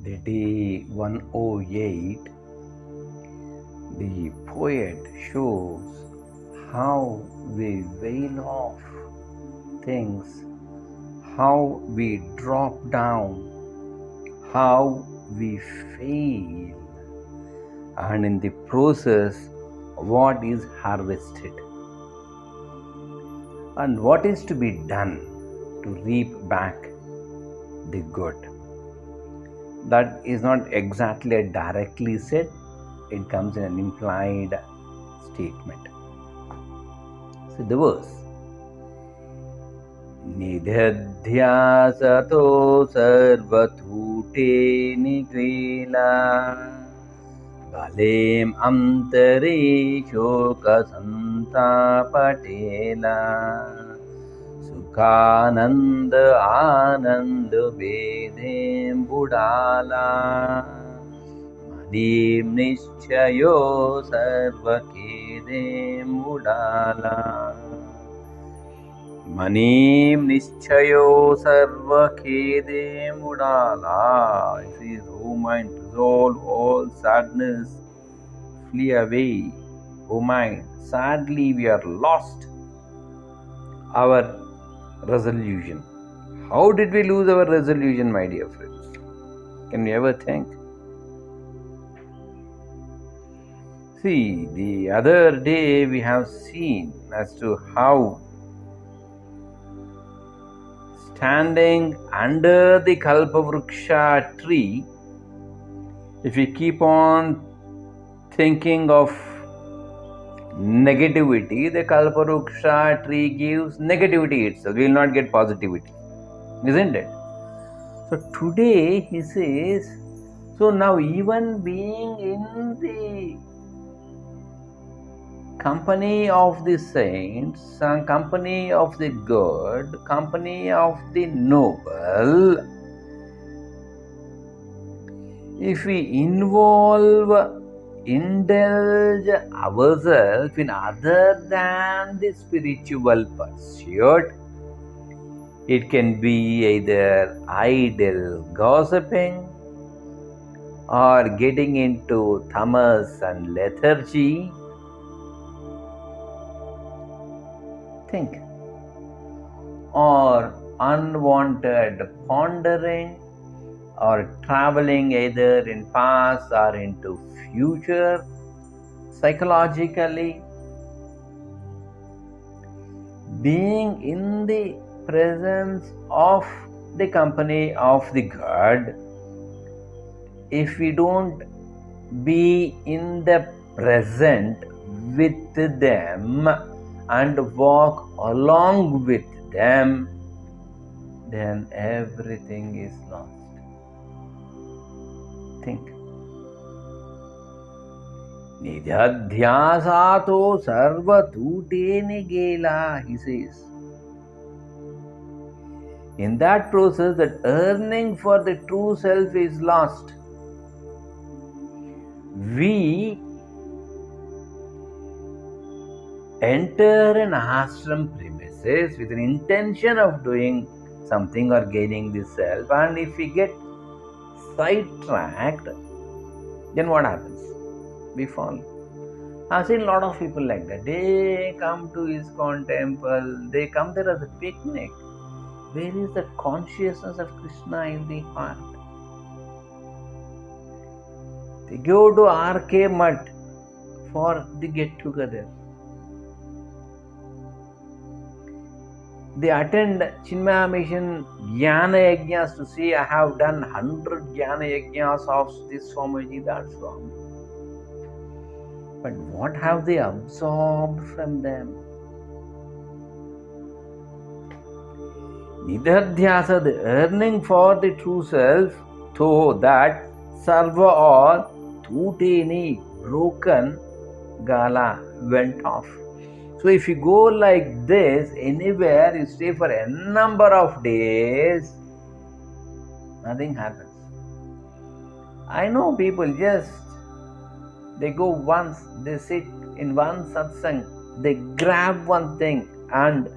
The day 108, the poet shows how we veil off things, how we drop down, how we fail, and in the process, what is harvested and what is to be done to reap back the good. That is not exactly directly said, it comes in an implied statement. So the verse Nidhyasato sarvatute nigrila Balem antare shoka santapatela Sukhananda anand vedem budala Manim nischayo sarvakedem budala Manim nischayo sarvakedem budala. It says, O mind, resolve all sadness, flee away. O mind, sadly we are lost our resolution. How did we lose our resolution, my dear friends? Can we ever think? See, the other day we have seen as to how standing under the Kalpavruksha tree, if we keep on thinking of negativity, the Kalpavruksha tree gives negativity itself. We will not get positivity, isn't it? So today he says, so now even being in the company of the saints, company of the good, company of the noble, if we indulge ourselves in other than the spiritual pursuit, it can be either idle gossiping or getting into tamas and lethargy. Think. Or unwanted pondering or traveling either in past or into future psychologically. Being in the presence of the company of the God, if we don't be in the present with them and walk along with them, then everything is lost. Think. Nidhyasato sarvatute nigela, he says. In that process, that earning for the true self is lost. We enter an ashram premises with an intention of doing something or gaining the self, and if we get sidetracked, then what happens? We fall. I've seen a lot of people like that. They come to ISKCON temple, they come there as a picnic. Where is the consciousness of Krishna in the heart? They go to RK Mutt for the get-together. They attend Chinmaya Mission Jnana Yajnas to see, I have done 100 Jnana Yajnas of this Swamiji, that Swami. But what have they absorbed from them? Nidhyasa, the earning for the true self, so that sarva or tuteni, broken gala, went off. So if you go like this, anywhere you stay for a number of days, nothing happens. I know people they go once, they sit in one satsang, they grab one thing and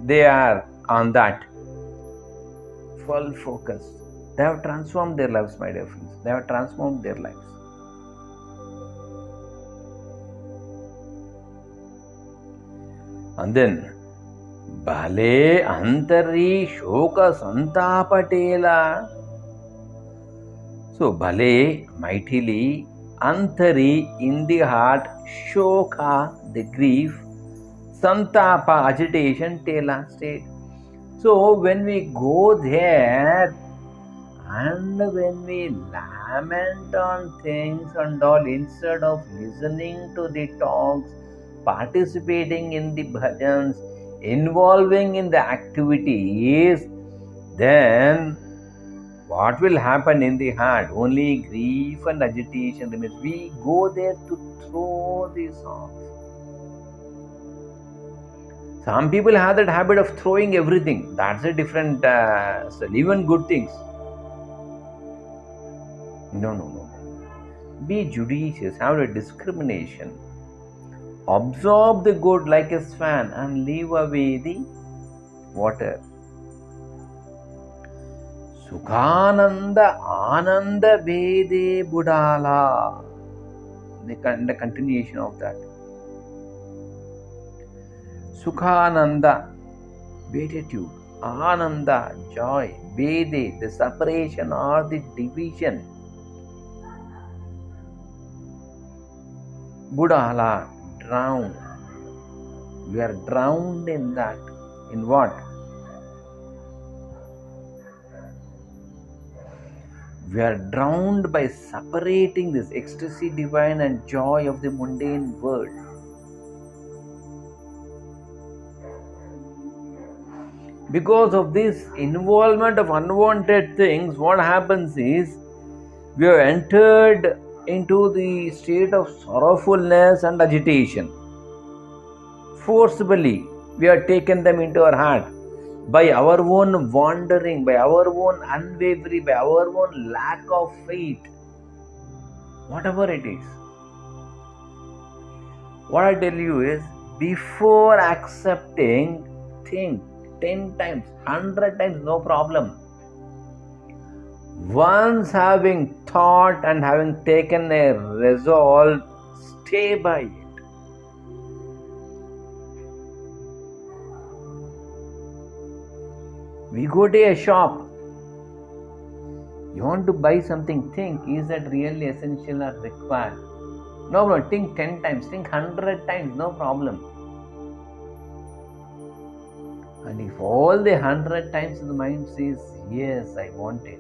they are on that, full focus. They have transformed their lives, my dear friends. They have transformed their lives. And then, Bale Antari Shoka Santapatela. So, Bale, mightily, Antari, in the heart, Shoka, the grief, Santapa, agitation, Tela, state. So, when we go there, and when we lament on things and all, instead of listening to the talks, participating in the bhajans, involving in the activities, then what will happen in the heart? Only grief and agitation remains. We go there to throw this off. Some people have that habit of throwing everything. That's a different even good things. No. Be judicious, have a discrimination. Absorb the good like a swan and leave away the water. Sukhananda Ananda Vede Budala. The continuation of that. Sukhananda, beatitude. Ananda, joy. Vede, the separation or the division. Budala, drown. We are drowned in that. In what? We are drowned by separating this ecstasy divine and joy of the mundane world. Because of this involvement of unwanted things, what happens is we have entered into the state of sorrowfulness and agitation. Forcibly, we have taken them into our heart by our own wandering, by our own unwavering, by our own lack of faith. Whatever it is. What I tell you is, before accepting, think 10 times, 100 times, no problem. Once having thought and having taken a resolve, stay by it. We go to a shop. You want to buy something, think, is that really essential or required? No problem. Think 10 times, think 100 times, no problem. And if all the 100 times the mind says, yes, I want it.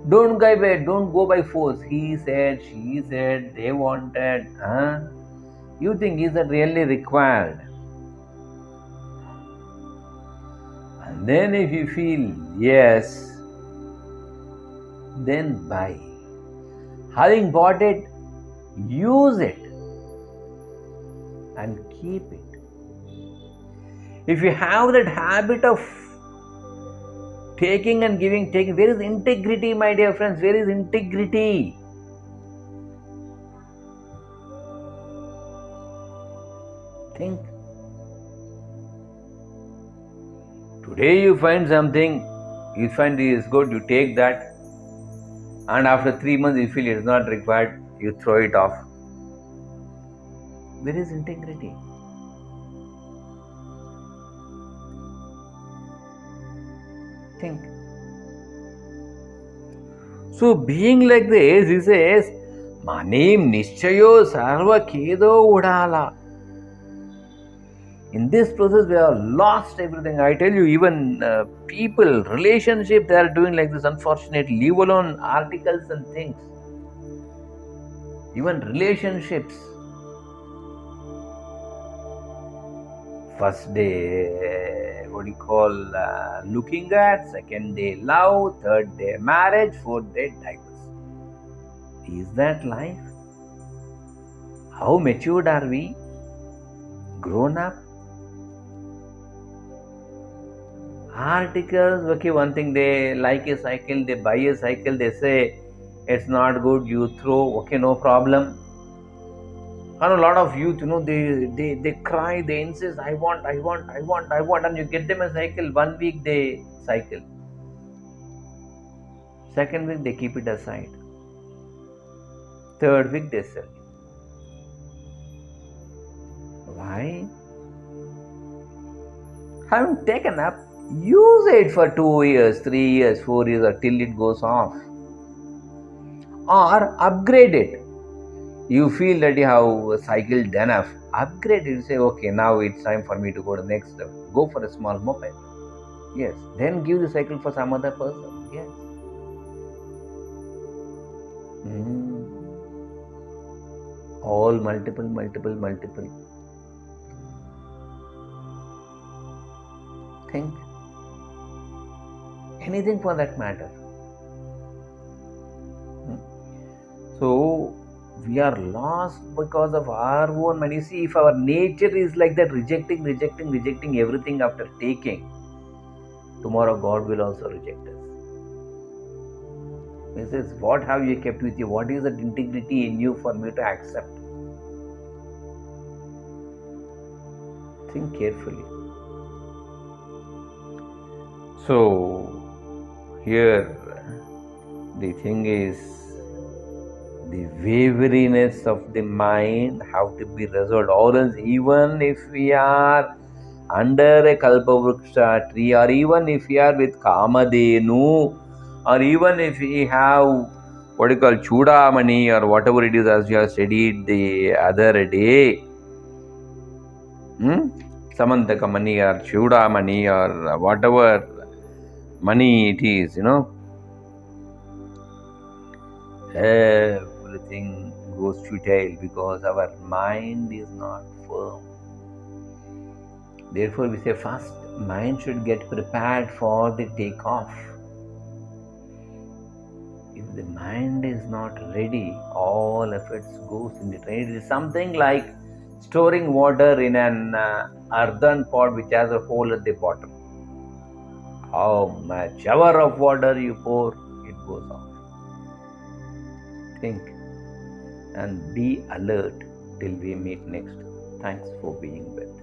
Don't go by force. He said, she said, they wanted. You think, is that really required? And then if you feel yes, then buy. Having bought it, use it and keep it. If you have that habit of taking and giving, where is integrity, my dear friends? Where is integrity? Think. Today you find something, you find it is good, you take that, and after 3 months you feel it is not required, you throw it off. Where is integrity? Think. So being like this, he says, Manim Nishchayo Sarva Kedo Udala. In this process, we have lost everything. I tell you, even people, relationships, they are doing like this, unfortunately. Leave alone articles and things. Even relationships. First day, looking at, second day love, third day marriage, fourth day divorce. Is that life? How matured are we? Grown up? Articles, okay, one thing, they like a cycle, they buy a cycle, they say it's not good, you throw, okay, no problem. And a lot of youth, they cry, they insist, I want, and you get them a cycle, 1 week they cycle. Second week, they keep it aside. Third week, they sell. Why? Having taken up, use it for 2 years, 3 years, 4 years, or till it goes off. Or upgrade it. You feel that you have cycled enough. Upgrade it. You say, okay, now it's time for me to go to the next level. Go for a small moped. Yes. Then give the cycle for some other person. Yes. All multiple. Think. Anything for that matter. So we are lost because of our own mind. You see, if our nature is like that, rejecting everything after taking, tomorrow God will also reject us. He says, what have you kept with you? What is that integrity in you for me to accept? Think carefully. So here the thing is, the wariness of the mind have to be resolved, or else even if we are under a kalpavruksha tree, or even if we are with kamadenu, or even if we have what you call chudamani, or whatever it is, as you have studied the other day, samantaka money or chudamani or whatever money it is, everything goes futile because our mind is not firm. Therefore, we say first, mind should get prepared for the takeoff. If the mind is not ready, all efforts goes in the drain. It is something like storing water in an earthen pot which has a hole at the bottom. How much ever of water you pour, it goes off. Think and be alert till we meet next. Thanks for being with.